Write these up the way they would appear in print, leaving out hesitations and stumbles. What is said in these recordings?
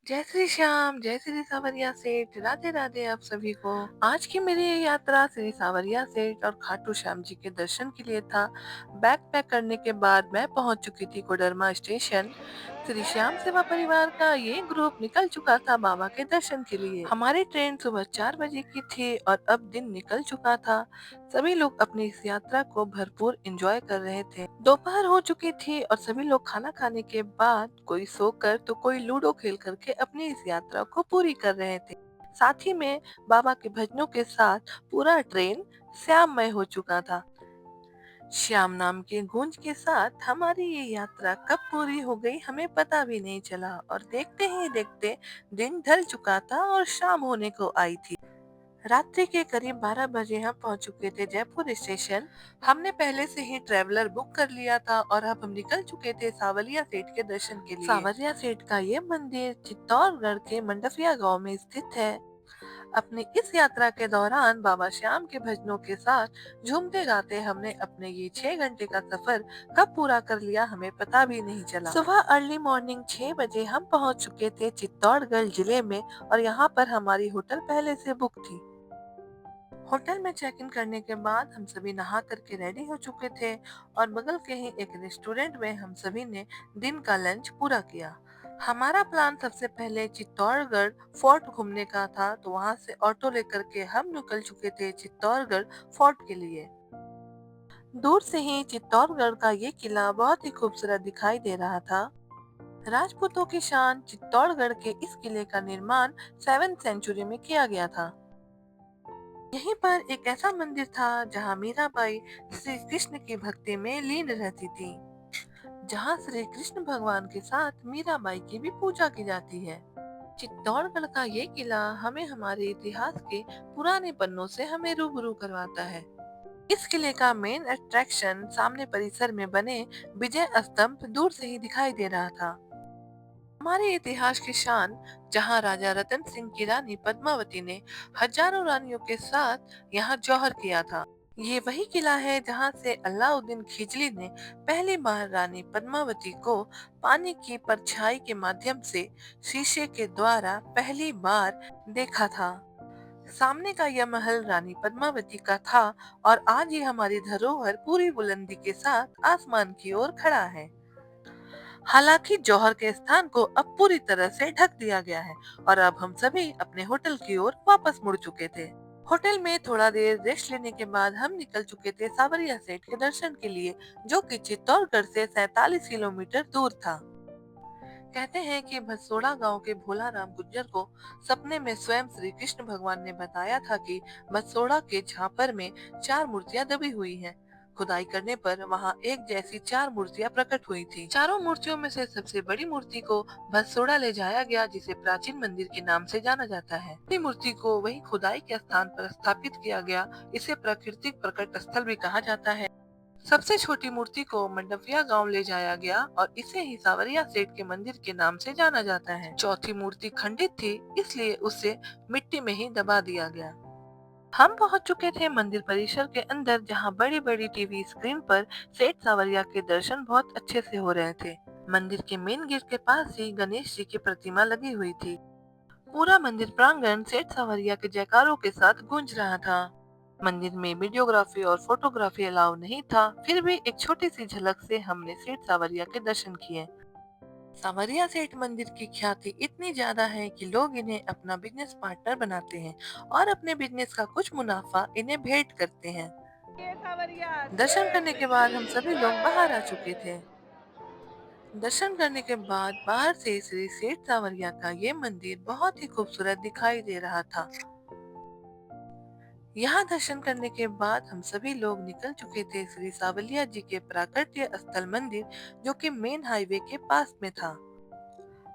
जय श्री श्याम, जय श्री सावरिया सेठ, राधे राधे आप सभी को। आज की मेरी ये यात्रा श्री सावरिया सेठ और खाटू श्याम जी के दर्शन के लिए था। बैग पैक करने के बाद मैं पहुंच चुकी थी कोडरमा स्टेशन। श्री श्याम सेवा परिवार का ये ग्रुप निकल चुका था बाबा के दर्शन के लिए। हमारी ट्रेन सुबह 4 बजे की थी और अब दिन निकल चुका था। सभी लोग अपनी इस यात्रा को भरपूर एंजॉय कर रहे थे। दोपहर हो चुकी थी और सभी लोग खाना खाने के बाद कोई सोकर तो कोई लूडो खेल करके अपनी इस यात्रा को पूरी कर रहे थे। साथ ही में बाबा के भजनों के साथ पूरा ट्रेन श्याममय हो चुका था। श्याम नाम के गूंज के साथ हमारी ये यात्रा कब पूरी हो गई हमें पता भी नहीं चला और देखते ही देखते दिन ढल चुका था और शाम होने को आई थी। रात्रि के करीब 12 बजे हम पहुंच चुके थे जयपुर स्टेशन। हमने पहले से ही ट्रेवलर बुक कर लिया था और अब हम निकल चुके थे सावलिया सेठ के दर्शन के लिए। सावलिया सेठ का ये मंदिर चित्तौड़गढ़ के मंडफिया गांव में स्थित है। अपनी इस यात्रा के दौरान बाबा श्याम के भजनों के साथ झूमते गाते हमने अपने ये 6 घंटे का सफर कब पूरा कर लिया हमें पता भी नहीं चला। सुबह अर्ली मॉर्निंग 6 बजे हम पहुंच चुके थे चित्तौड़गढ़ जिले में और यहाँ पर हमारी होटल पहले से बुक थी। होटल में चेक इन करने के बाद हम सभी नहा करके रेडी हो चुके थे और बगल के ही एक रेस्टोरेंट में हम सभी ने दिन का लंच पूरा किया। हमारा प्लान सबसे पहले चित्तौड़गढ़ फोर्ट घूमने का था, तो वहां से ऑटो लेकर के हम निकल चुके थे चित्तौड़गढ़ फोर्ट के लिए। दूर से ही चित्तौड़गढ़ का ये किला बहुत ही खूबसूरत दिखाई दे रहा था। राजपूतों की शान चित्तौड़गढ़ के इस किले का निर्माण 7th सेंचुरी में किया गया था। यहीं पर एक ऐसा मंदिर था जहां मीराबाई श्री कृष्ण की भक्ति में लीन रहती थी, जहां श्री कृष्ण भगवान के साथ मीराबाई की भी पूजा की जाती है। चित्तौड़गढ़ का ये किला हमें हमारे इतिहास के पुराने पन्नों से हमें रूबरू करवाता है। इस किले का मेन अट्रैक्शन सामने परिसर में बने विजय स्तंभ दूर से ही दिखाई दे रहा था। हमारे इतिहास की शान, जहां राजा रतन सिंह की रानी पद्मावती ने हजारों रानियों के साथ यहाँ जौहर किया था। ये वही किला है जहां से अलाउद्दीन खिलजी ने पहली बार रानी पद्मावती को पानी की परछाई के माध्यम से शीशे के द्वारा पहली बार देखा था। सामने का यह महल रानी पद्मावती का था और आज ये हमारी धरोहर पूरी बुलंदी के साथ आसमान की ओर खड़ा है। हालांकि जौहर के स्थान को अब पूरी तरह से ढक दिया गया है और अब हम सभी अपने होटल की ओर वापस मुड़ चुके थे। होटल में थोड़ा देर रेस्ट लेने के बाद हम निकल चुके थे सावरिया सेठ के दर्शन के लिए, जो कि चित्तौड़गढ़ से 47 किलोमीटर दूर था। कहते हैं कि भसोड़ा गांव के भोला राम गुज्जर को सपने में स्वयं श्री कृष्ण भगवान ने बताया था कि भसोड़ा के झापर में 4 मूर्तियां दबी हुई हैं। खुदाई करने पर वहां एक जैसी 4 मूर्तियां प्रकट हुई थी। चारों मूर्तियों में से सबसे बड़ी मूर्ति को भसोड़ा ले जाया गया, जिसे प्राचीन मंदिर के नाम से जाना जाता है। बड़ी मूर्ति को वही खुदाई के स्थान पर स्थापित किया गया। इसे प्राकृतिक प्रकट स्थल भी कहा जाता है। सबसे छोटी मूर्ति को मंडपिया गांव ले जाया गया और इसे ही सावरिया सेठ के मंदिर के नाम से जाना जाता है। चौथी मूर्ति खंडित थी, इसलिए उसे मिट्टी में ही दबा दिया गया। हम पहुंच चुके थे मंदिर परिसर के अंदर, जहां बड़ी बड़ी टीवी स्क्रीन पर सेठ सावरिया के दर्शन बहुत अच्छे से हो रहे थे। मंदिर के मेन गेट के पास ही गणेश जी की प्रतिमा लगी हुई थी। पूरा मंदिर प्रांगण सेठ सावरिया के जयकारों के साथ गूंज रहा था। मंदिर में वीडियोग्राफी और फोटोग्राफी अलाउ नहीं था, फिर भी एक छोटी सी झलक से हमने सेठ सावरिया के दर्शन किए। सावरिया सेठ मंदिर की ख्याति इतनी ज्यादा है कि लोग इन्हें अपना बिजनेस पार्टनर बनाते हैं और अपने बिजनेस का कुछ मुनाफा इन्हें भेंट करते हैं। दर्शन करने के बाद हम सभी लोग बाहर आ चुके थे। दर्शन करने के बाद बाहर से श्री सेठ सावरिया का ये मंदिर बहुत ही खूबसूरत दिखाई दे रहा था। यहाँ दर्शन करने के बाद हम सभी लोग निकल चुके थे श्री सावलिया जी के प्राकट्य स्थल मंदिर, जो कि मेन हाईवे के पास में था।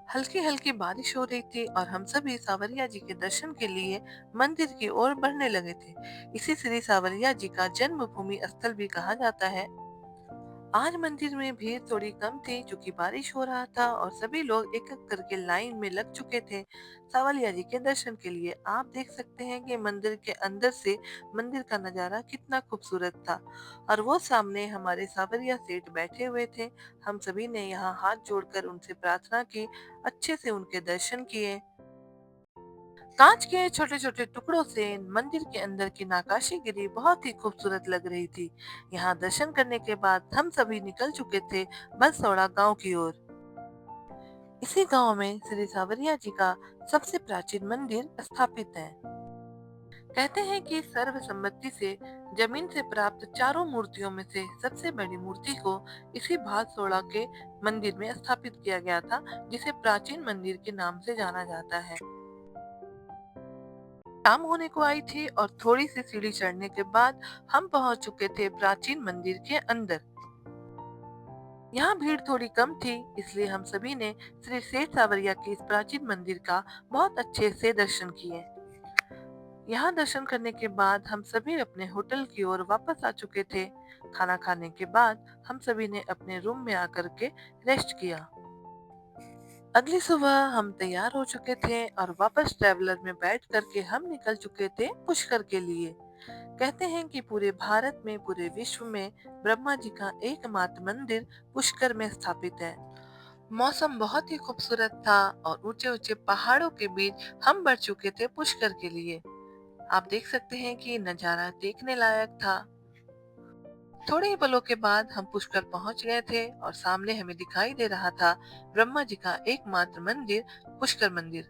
हल्की हल्की बारिश हो रही थी और हम सभी सावरिया जी के दर्शन के लिए मंदिर की ओर बढ़ने लगे थे। इसी श्री सावरिया जी का जन्मभूमि स्थल भी कहा जाता है। आज मंदिर में भीड़ थोड़ी कम थी क्योंकि बारिश हो रहा था और सभी लोग एक एक करके लाइन में लग चुके थे सावलिया जी के दर्शन के लिए। आप देख सकते हैं कि मंदिर के अंदर से मंदिर का नजारा कितना खूबसूरत था और वो सामने हमारे सावरिया सेठ बैठे हुए थे। हम सभी ने यहाँ हाथ जोड़कर उनसे प्रार्थना की, अच्छे से उनके दर्शन किए। कांच के छोटे छोटे टुकड़ों से मंदिर के अंदर की नक्काशीगिरी बहुत ही खूबसूरत लग रही थी। यहाँ दर्शन करने के बाद हम सभी निकल चुके थे बसौड़ा गांव की ओर। इसी गांव में श्री सावरिया जी का सबसे प्राचीन मंदिर स्थापित है। कहते हैं कि सर्वसम्मति से जमीन से प्राप्त चारों मूर्तियों में से सबसे बड़ी मूर्ति को इसी भातसोड़ा के मंदिर में स्थापित किया गया था, जिसे प्राचीन मंदिर के नाम से जाना जाता है। शाम होने को आई थी और थोड़ी सी सीढ़ी चढ़ने के बाद हम पहुंच चुके थे प्राचीन मंदिर के अंदर। यहाँ भीड़ थोड़ी कम थी, इसलिए हम सभी ने श्री सेठ सावरिया के इस प्राचीन मंदिर का बहुत अच्छे से दर्शन किए। यहाँ दर्शन करने के बाद हम सभी अपने होटल की ओर वापस आ चुके थे। खाना खाने के बाद हम सभी ने अपने रूम में आकर के रेस्ट किया। अगली सुबह हम तैयार हो चुके थे और वापस ट्रैवलर में बैठ करके हम निकल चुके थे पुष्कर के लिए। कहते हैं कि पूरे भारत में, पूरे विश्व में ब्रह्मा जी का एकमात्र मंदिर पुष्कर में स्थापित है। मौसम बहुत ही खूबसूरत था और ऊंचे ऊंचे पहाड़ों के बीच हम बढ़ चुके थे पुष्कर के लिए। आप देख सकते हैं कि नजारा देखने लायक था। थोड़े ही पलों के बाद हम पुष्कर पहुंच गए थे और सामने हमें दिखाई दे रहा था ब्रह्मा जी का एकमात्र मंदिर, पुष्कर मंदिर।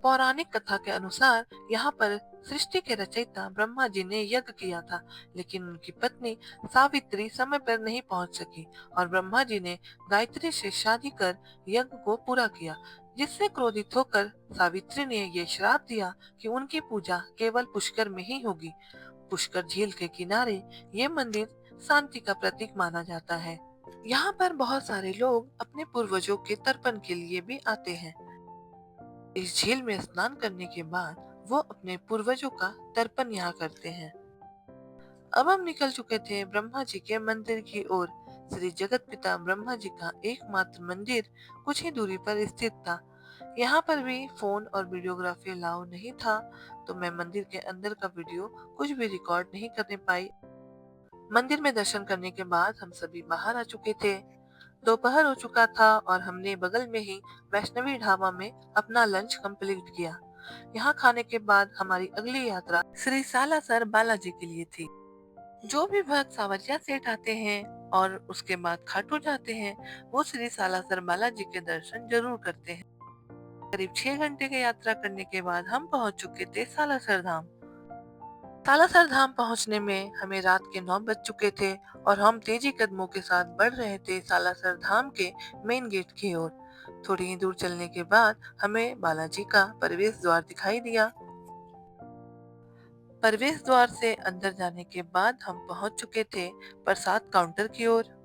पौराणिक कथा के अनुसार यहाँ पर सृष्टि के रचयिता ब्रह्मा जी ने यज्ञ किया था, लेकिन उनकी पत्नी सावित्री समय पर नहीं पहुंच सकी और ब्रह्मा जी ने गायत्री से शादी कर यज्ञ को पूरा किया, जिससे क्रोधित होकर सावित्री ने ये श्राप दिया कि उनकी पूजा केवल पुष्कर में ही होगी। पुष्कर झील के किनारे ये मंदिर शांति का प्रतीक माना जाता है। यहाँ पर बहुत सारे लोग अपने पूर्वजों के तर्पण के लिए भी आते हैं। इस झील में स्नान करने के बाद वो अपने पूर्वजों का तर्पण यहाँ करते हैं। अब हम निकल चुके थे ब्रह्मा जी के मंदिर की ओर। श्री जगत पिता ब्रह्मा जी का एकमात्र मंदिर कुछ ही दूरी पर स्थित था। यहाँ पर भी फोन और वीडियोग्राफी अलाउ नहीं था, तो मैं मंदिर के अंदर का वीडियो कुछ भी रिकॉर्ड नहीं करने पाई। मंदिर में दर्शन करने के बाद हम सभी बाहर आ चुके थे। दोपहर हो चुका था और हमने बगल में ही वैष्णवी ढाबा में अपना लंच कंप्लीट किया। यहाँ खाने के बाद हमारी अगली यात्रा श्री सालासर बालाजी के लिए थी। जो भी भक्त सावरिया सेठ आते हैं और उसके बाद खाटू जाते हैं, वो श्री सालासर बालाजी के दर्शन जरूर करते हैं। करीब 6 घंटे की यात्रा करने के बाद हम पहुंच चुके थे सालासर धाम। सालासर धाम पहुंचने में हमें रात के 9 बज चुके थे और हम तेजी कदमों के साथ बढ़ रहे थे सालासर धाम के मेन गेट की ओर। थोड़ी ही दूर चलने के बाद हमें बालाजी का प्रवेश द्वार दिखाई दिया। प्रवेश द्वार से अंदर जाने के बाद हम पहुंच चुके थे प्रसाद काउंटर की ओर।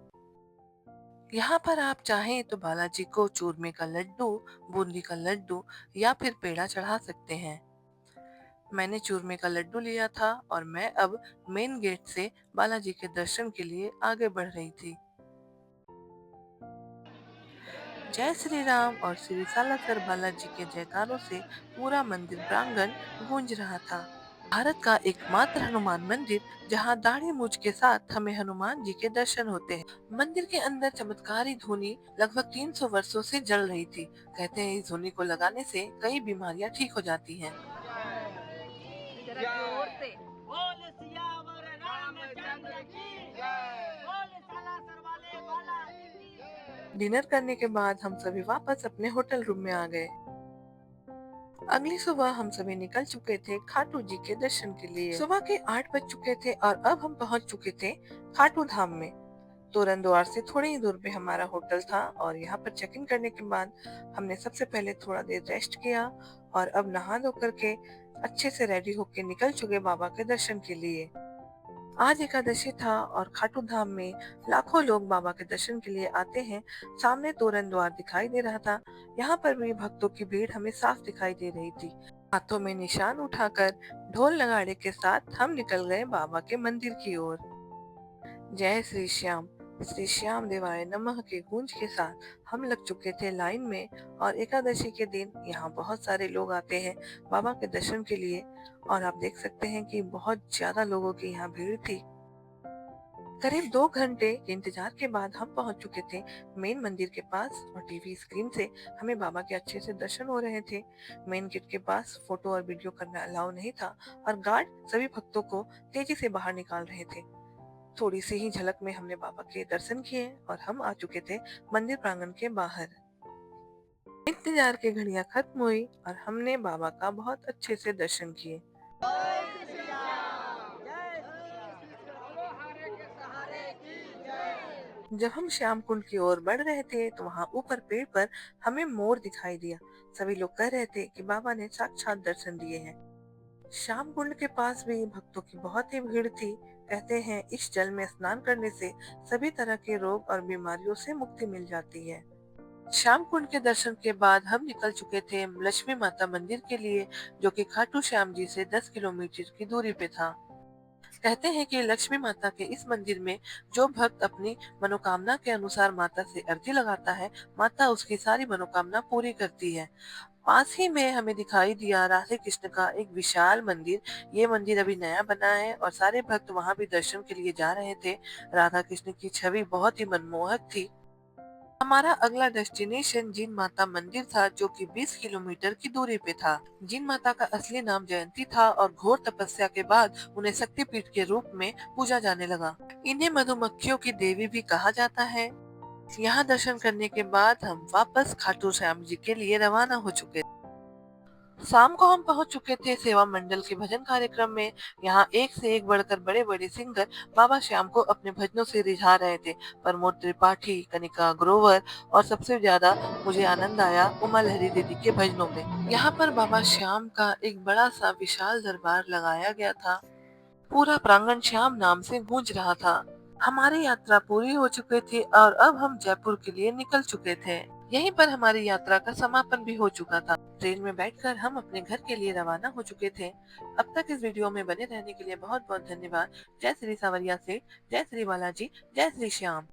यहाँ पर आप चाहें तो बालाजी को चूरमे का लड्डू, बूंदी का लड्डू या फिर पेड़ा चढ़ा सकते हैं। मैंने चूरमे का लड्डू लिया था और मैं अब मेन गेट से बालाजी के दर्शन के लिए आगे बढ़ रही थी। जय श्री राम और श्री सालासर बालाजी के जयकारों से पूरा मंदिर प्रांगण गूंज रहा था। भारत का एकमात्र हनुमान मंदिर जहां दाढ़ी मूछ के साथ हमें हनुमान जी के दर्शन होते हैं। मंदिर के अंदर चमत्कारी धुनी लगभग 300 वर्षों से जल रही थी। कहते हैं इस धुनी को लगाने से कई बीमारियां ठीक हो जाती हैं। जरा जोर से बोल सियावर रामचंद्र की जय, बोल सालासर वाले बाला की जय। डिनर करने के बाद हम सभी वापस अपने होटल रूम में आ गए। अगली सुबह हम सभी निकल चुके थे खाटू जी के दर्शन के लिए। सुबह के 8 बज चुके थे और अब हम पहुंच चुके थे खाटू धाम में। तोरण द्वार से थोड़ी ही दूर पे हमारा होटल था और यहाँ पर चेक इन करने के बाद हमने सबसे पहले थोड़ा देर रेस्ट किया और अब नहा धो करके अच्छे से रेडी होके निकल चुके बाबा के दर्शन के लिए। आज एकादशी था और खाटू धाम में लाखों लोग बाबा के दर्शन के लिए आते हैं। सामने तोरण द्वार दिखाई दे रहा था। यहाँ पर भी भक्तों की भीड़ हमें साफ दिखाई दे रही थी। हाथों में निशान उठाकर ढोल नगाड़े के साथ हम निकल गए बाबा के मंदिर की ओर। जय श्री श्याम देवाय नमः के गूंज के साथ हम लग चुके थे लाइन में। और एकादशी के दिन यहाँ बहुत सारे लोग आते हैं बाबा के दर्शन के लिए। और आप देख सकते हैं कि बहुत ज्यादा लोगों की यहाँ भीड़ थी। करीब 2 घंटे के इंतजार के बाद हम पहुंच चुके थे मेन मंदिर के पास। और टीवी स्क्रीन से हमें बाबा के अच्छे से दर्शन हो रहे थे। मेन गेट के पास फोटो और वीडियो करना अलाउ नहीं था और गार्ड सभी भक्तों को तेजी से बाहर निकाल रहे थे। थोड़ी सी ही झलक में हमने बाबा के दर्शन किए और हम आ चुके थे मंदिर प्रांगण के बाहर। इंतजार की घड़ियां खत्म हुई और हमने बाबा का बहुत अच्छे से दर्शन किए। जब हम श्याम कुंड की ओर बढ़ रहे थे तो वहां ऊपर पेड़ पर हमें मोर दिखाई दिया। सभी लोग कह रहे थे कि बाबा ने साक्षात दर्शन दिए हैं। श्याम कुंड के पास भी भक्तों की बहुत ही भीड़ थी। कहते हैं इस जल में स्नान करने से सभी तरह के रोग और बीमारियों से मुक्ति मिल जाती है। श्याम कुंड के दर्शन के बाद हम निकल चुके थे लक्ष्मी माता मंदिर के लिए, जो कि खाटू श्याम जी से 10 किलोमीटर की दूरी पे था। कहते हैं कि लक्ष्मी माता के इस मंदिर में जो भक्त अपनी मनोकामना के अनुसार माता से अर्जी लगाता है, माता उसकी सारी मनोकामना पूरी करती है। पास ही में हमें दिखाई दिया राधे कृष्ण का एक विशाल मंदिर। ये मंदिर अभी नया बना है और सारे भक्त वहां भी दर्शन के लिए जा रहे थे। राधा कृष्ण की छवि बहुत ही मनमोहक थी। हमारा अगला डेस्टिनेशन जिन माता मंदिर था, जो कि 20 किलोमीटर की दूरी पे था। जिन माता का असली नाम जयंती था और घोर तपस्या के बाद उन्हें शक्तिपीठ के रूप में पूजा जाने लगा। इन्हें मधुमक्खियों की देवी भी कहा जाता है। यहाँ दर्शन करने के बाद हम वापस खाटू श्याम जी के लिए रवाना हो चुके। शाम को हम पहुंच चुके थे सेवा मंडल के भजन कार्यक्रम में। यहाँ एक से एक बढ़कर बड़े बड़े सिंगर बाबा श्याम को अपने भजनों से रिझा रहे थे। प्रमोद त्रिपाठी, कनिका ग्रोवर और सबसे ज्यादा मुझे आनंद आया उमा लहरी दीदी के भजनों में। यहाँ पर बाबा श्याम का एक बड़ा सा विशाल दरबार लगाया गया था। पूरा प्रांगण श्याम नाम से गूंज रहा था। हमारी यात्रा पूरी हो चुकी थी और अब हम जयपुर के लिए निकल चुके थे। यहीं पर हमारी यात्रा का समापन भी हो चुका था। ट्रेन में बैठकर हम अपने घर के लिए रवाना हो चुके थे। अब तक इस वीडियो में बने रहने के लिए बहुत बहुत धन्यवाद। जय श्री सावरिया से, जय श्री बालाजी, जय श्री श्याम।